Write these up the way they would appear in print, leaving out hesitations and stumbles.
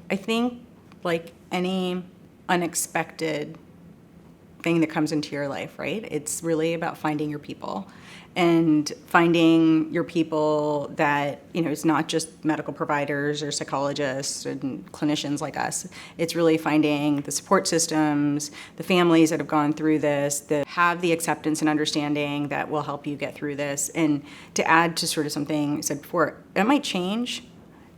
I think like any unexpected thing that comes into your life, right? It's really about finding your people and finding your people that, it's not just medical providers or psychologists and clinicians like us. It's really finding the support systems, the families that have gone through this, that have the acceptance and understanding that will help you get through this. And to add to sort of something I said before, it might change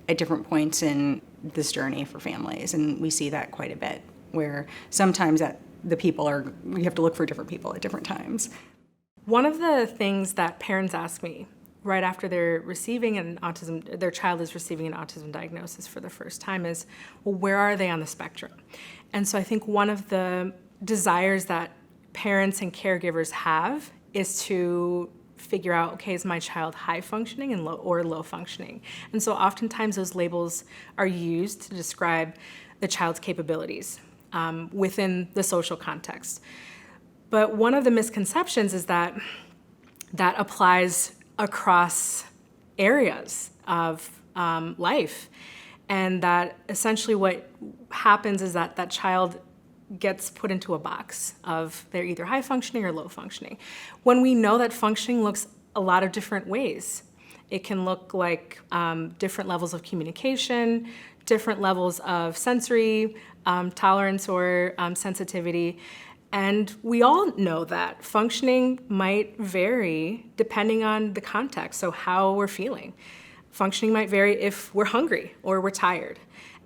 at different points in this journey for families. And we see that quite a bit, where sometimes we have to look for different people at different times. One of the things that parents ask me right after their child is receiving an autism diagnosis for the first time is, well, where are they on the spectrum? And so I think one of the desires that parents and caregivers have is to figure out, okay, is my child high functioning and low functioning? And so oftentimes those labels are used to describe the child's capabilities within the social context. But one of the misconceptions is that applies across areas of life, and that essentially what happens is that child gets put into a box of they're either high functioning or low functioning, when we know that functioning looks a lot of different ways. It can look like different levels of communication, different levels of sensory tolerance or sensitivity. And we all know that functioning might vary depending on the context, so how we're feeling. Functioning might vary if we're hungry or we're tired.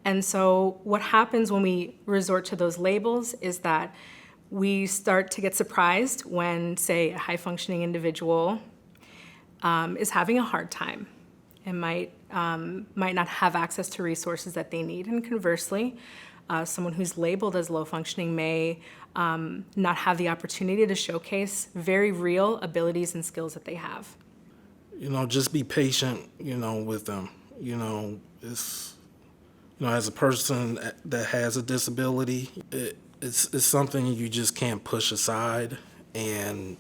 And so what happens when we resort to those labels is that we start to get surprised when, say, a high-functioning individual is having a hard time and might not have access to resources that they need. And conversely, someone who's labeled as low-functioning may not have the opportunity to showcase very real abilities and skills that they have. Just be patient, with them. As a person that has a disability, it's something you just can't push aside. And,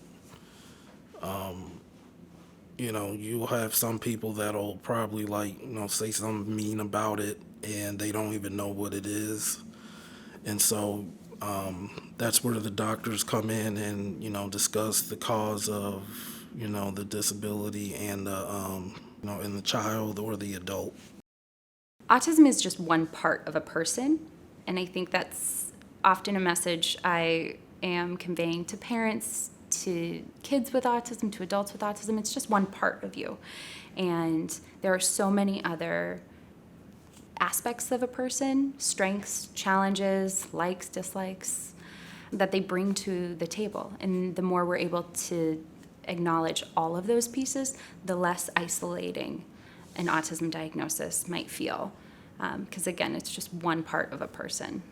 you'll have some people that'll probably say something mean about it and they don't even know what it is. And so that's where the doctors come in and, discuss the cause of, the disability and in the child or the adult. Autism is just one part of a person, and I think that's often a message I am conveying to parents, to kids with autism, to adults with autism. It's just one part of you, and there are so many other aspects of a person, strengths, challenges, likes, dislikes, that they bring to the table. And the more we're able to acknowledge all of those pieces, the less isolating an autism diagnosis might feel. Because again, it's just one part of a person.